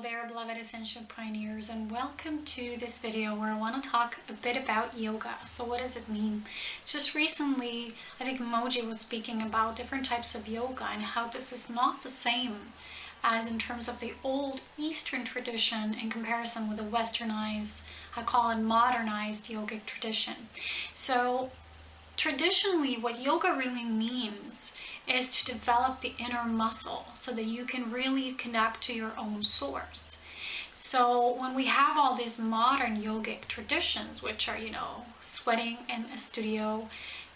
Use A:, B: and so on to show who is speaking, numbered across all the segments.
A: there, beloved Ascension pioneers, and welcome to this video where I want to talk a bit about yoga. So what does it mean? Just recently, I think Moji was speaking about different types of yoga and how this is not the same as in terms of the old Eastern tradition in comparison with the westernized, I call it modernized yogic tradition. So traditionally, what yoga really means is to develop the inner muscle so that you can really connect to your own source. So when we have all these modern yogic traditions, which are, sweating in a studio,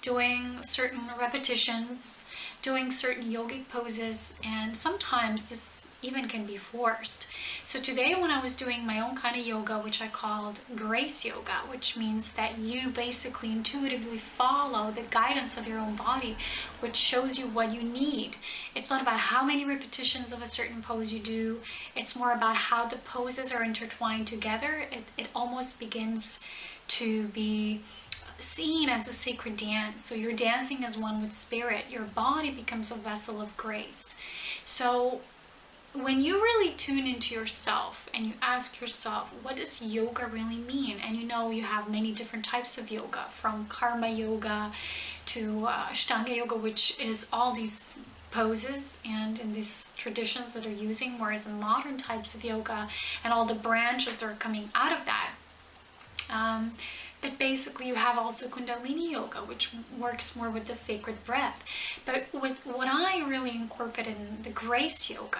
A: doing certain repetitions, doing certain yogic poses, and sometimes this even can be forced. So today when I was doing my own kind of yoga, which I called grace yoga, which means that you basically intuitively follow the guidance of your own body, which shows you what you need. It's not about how many repetitions of a certain pose you do. It's more about how the poses are intertwined together. It almost begins to be seen as a sacred dance. So you're dancing as one with spirit. Your body becomes a vessel of grace. So when you really tune into yourself and you ask yourself, what does yoga really mean? And you have many different types of yoga, from karma yoga to Ashtanga yoga, which is all these poses and in these traditions that are using, whereas in modern types of yoga and all the branches that are coming out of that. But basically you have also Kundalini yoga, which works more with the sacred breath. But with what I really incorporate in the grace yoga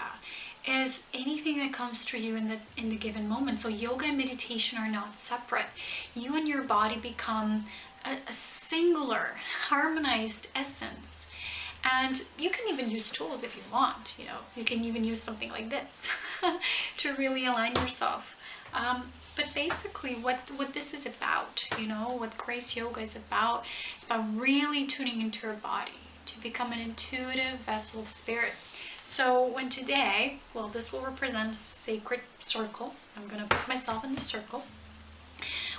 A: is anything that comes to you in the given moment. So yoga and meditation are not separate. You and your body become a singular, harmonized essence. And you can even use tools if you want. You can even use something like this to really align yourself. But basically what this is about, what grace yoga is about, it's about really tuning into your body to become an intuitive vessel of spirit. So when today, this will represent a sacred circle. I'm going to put myself in the circle.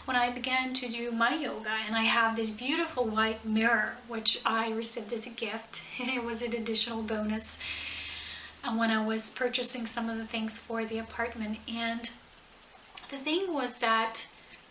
A: When I began to do my yoga, and I have this beautiful white mirror, which I received as a gift. It was an additional bonus when I was purchasing some of the things for the apartment. And the thing was that,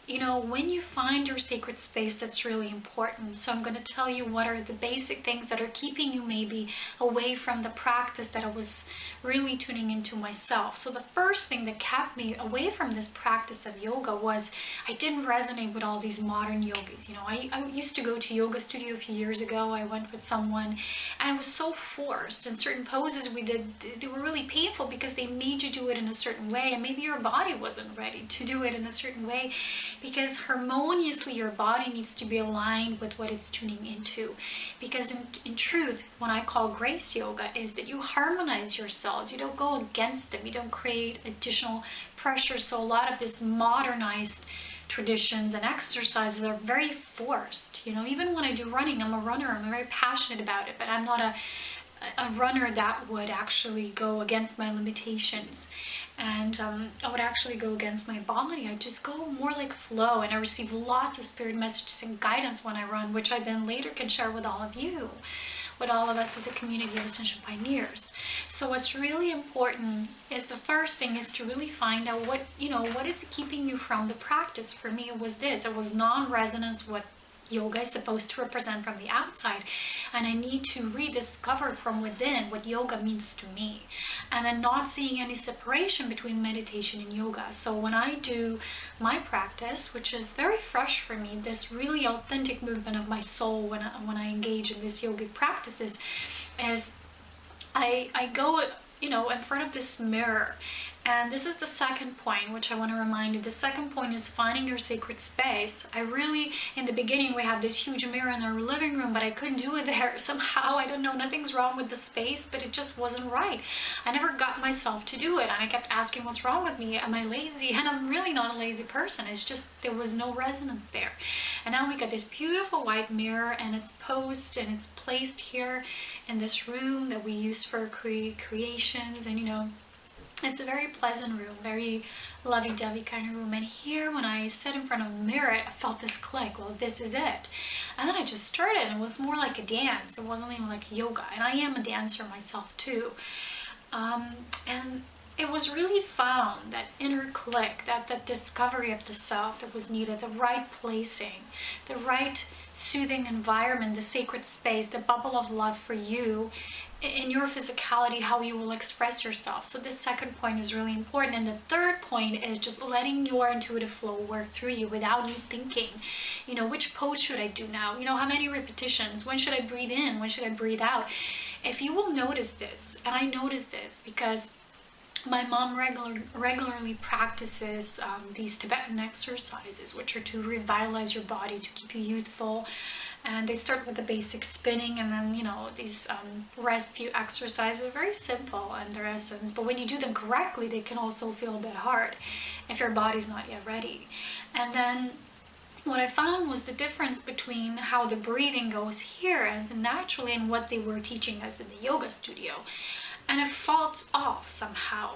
A: when you find your sacred space, that's really important. So I'm going to tell you what are the basic things that are keeping you maybe away from the practice that I was really tuning into myself. So the first thing that kept me away from this practice of yoga was I didn't resonate with all these modern yogis. I used to go to yoga studio a few years ago. I went with someone and it was so forced, and certain poses we did, they were really painful because they made you do it in a certain way, and maybe your body wasn't ready to do it in a certain way, because harmoniously your body needs to be aligned with what it's tuning into. Because in truth, what I call grace yoga is that you harmonize your cells. You don't go against them. You don't create additional pressure. So a lot of this modernized traditions and exercises are very forced. Even when I do running, I'm a runner. I'm very passionate about it, but I'm not a runner that would actually go against my limitations. And I would actually go against my body. I just go more like flow, and I receive lots of spirit messages and guidance when I run, which I then later can share with all of you, with all of us as a community of Ascension pioneers. So what's really important is the first thing is to really find out what is keeping you from the practice. For me, it was this. It was non-resonance, what yoga is supposed to represent from the outside, and I need to rediscover from within what yoga means to me, and then not seeing any separation between meditation and yoga. So when I do my practice, which is very fresh for me, this really authentic movement of my soul when I engage in these yogic practices, is I go in front of this mirror. And this is the second point, which I want to remind you. The second point is finding your sacred space. In the beginning, we had this huge mirror in our living room, but I couldn't do it there somehow. I don't know, nothing's wrong with the space, but it just wasn't right. I never got myself to do it, and I kept asking, what's wrong with me? Am I lazy? And I'm really not a lazy person. It's just there was no resonance there. And now we got this beautiful white mirror, and it's posed and it's placed here in this room that we use for creations, and it's a very pleasant room, very lovey-dovey kind of room. And here, when I sat in front of a mirror, I felt this click. Well, this is it. And then I just started. It was more like a dance. It wasn't even like yoga. And I am a dancer myself too. And it was really found, that inner click, that discovery of the self that was needed, the right placing, the right soothing environment, the sacred space, the bubble of love for you in your physicality, how you will express yourself. So this second point is really important. And the third point is just letting your intuitive flow work through you without you thinking, which pose should I do now? How many repetitions? When should I breathe in? When should I breathe out? If you will notice this, and I noticed this because my mom regularly practices these Tibetan exercises, which are to revitalize your body, to keep you youthful. And they start with the basic spinning, and then, these rest view exercises are very simple in their essence. But when you do them correctly, they can also feel a bit hard if your body's not yet ready. And then what I found was the difference between how the breathing goes here and naturally and what they were teaching us in the yoga studio. And it falls off somehow.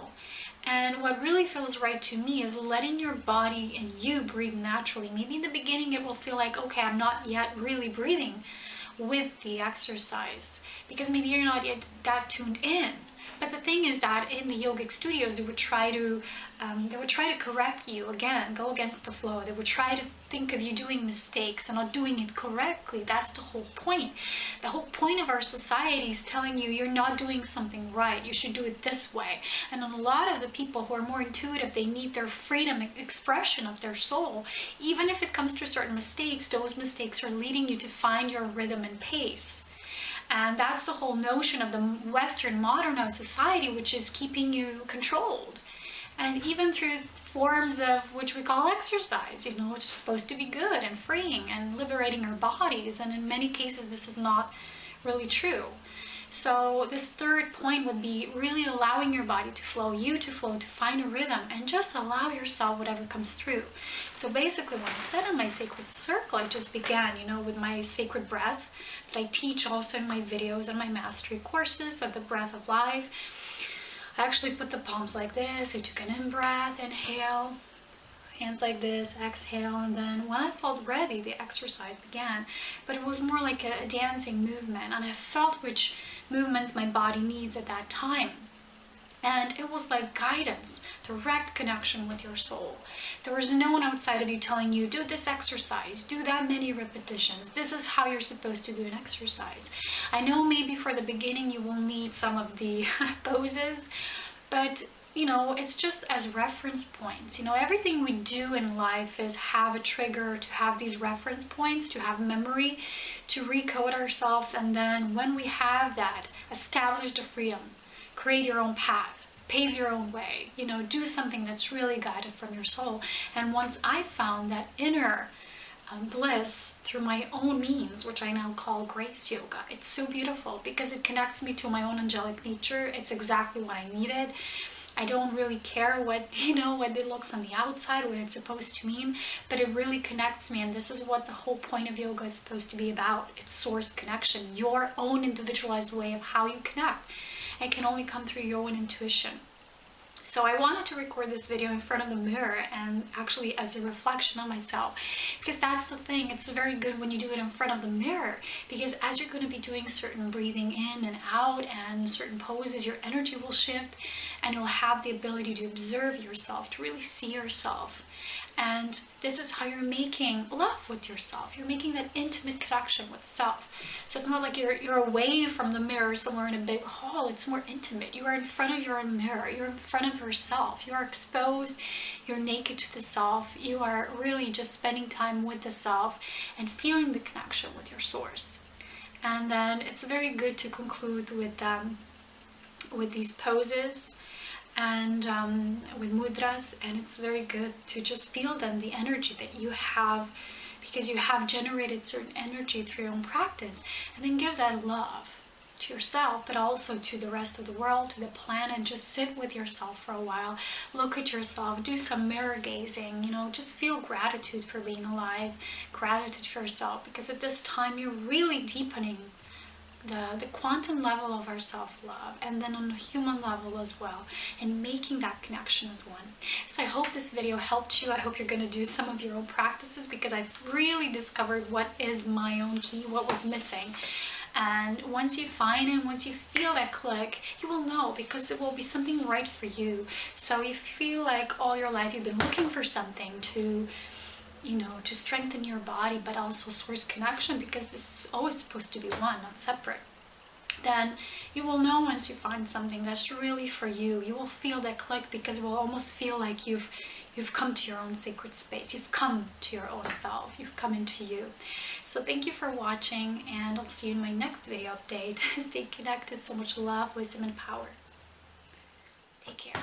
A: And what really feels right to me is letting your body and you breathe naturally. Maybe in the beginning it will feel like, okay, I'm not yet really breathing with the exercise because maybe you're not yet that tuned in. But the thing is that in the yogic studios, they would try to correct you again, go against the flow. They would try to think of you doing mistakes and not doing it correctly. That's the whole point. The whole point of our society is telling you you're not doing something right. You should do it this way. And a lot of the people who are more intuitive, they need their freedom, expression of their soul. Even if it comes to certain mistakes, those mistakes are leading you to find your rhythm and pace. And that's the whole notion of the Western modernized society, which is keeping you controlled. And even through forms of which we call exercise, which is supposed to be good and freeing and liberating our bodies. And in many cases, this is not really true. So this third point would be really allowing your body to flow, you to flow, to find a rhythm, and just allow yourself whatever comes through. So basically what I said in my sacred circle, I just began, with my sacred breath that I teach also in my videos and my mastery courses of the breath of life. I actually put the palms like this. I took an in-breath, inhale, hands like this, exhale, and then when I felt ready, the exercise began. But it was more like a dancing movement, and I felt which movements my body needs at that time. And it was like guidance, direct connection with your soul. There was no one outside of you telling you, do this exercise, do that many repetitions. This is how you're supposed to do an exercise. I know maybe for the beginning you will need some of the poses, but it's just as reference points. Everything we do in life is have a trigger, to have these reference points, to have memory, to recode ourselves. And then when we have that, establish the freedom, create your own path, pave your own way, do something that's really guided from your soul. And once I found that inner bliss through my own means, which I now call grace yoga, it's so beautiful because it connects me to my own angelic nature. It's exactly what I needed. I don't really care what it looks on the outside, what it's supposed to mean, but it really connects me. And this is what the whole point of yoga is supposed to be about. It's source connection, your own individualized way of how you connect. It can only come through your own intuition. So I wanted to record this video in front of the mirror and actually as a reflection on myself, because that's the thing. It's very good when you do it in front of the mirror, because as you're going to be doing certain breathing in and out and certain poses, your energy will shift and you'll have the ability to observe yourself, to really see yourself. And this is how you're making love with yourself. You're making that intimate connection with self. So it's not like you're away from the mirror somewhere in a big hall. It's more intimate. You are in front of your own mirror. You're in front of yourself. You are exposed. You're naked to the self. You are really just spending time with the self and feeling the connection with your source. And then it's very good to conclude with these poses and with mudras, and it's very good to just feel then the energy that you have, because you have generated certain energy through your own practice, and then give that love to yourself, but also to the rest of the world, to the planet. Just sit with yourself for a while, look at yourself, do some mirror gazing, just feel gratitude for being alive, gratitude for yourself, because at this time you're really deepening the quantum level of our self-love, and then on a human level as well, and making that connection as one. So I hope this video helped you. I hope you're going to do some of your own practices, because I've really discovered what is my own key, what was missing. And once you find it, once you feel that click, you will know, because it will be something right for you. So you feel like all your life you've been looking for something to, to strengthen your body, but also source connection, because this is always supposed to be one, not separate. Then you will know once you find something that's really for you. You will feel that click, because it will almost feel like you've come to your own sacred space. You've come to your own self. You've come into you. So thank you for watching, and I'll see you in my next video update. Stay connected. So much love, wisdom, and power. Take care.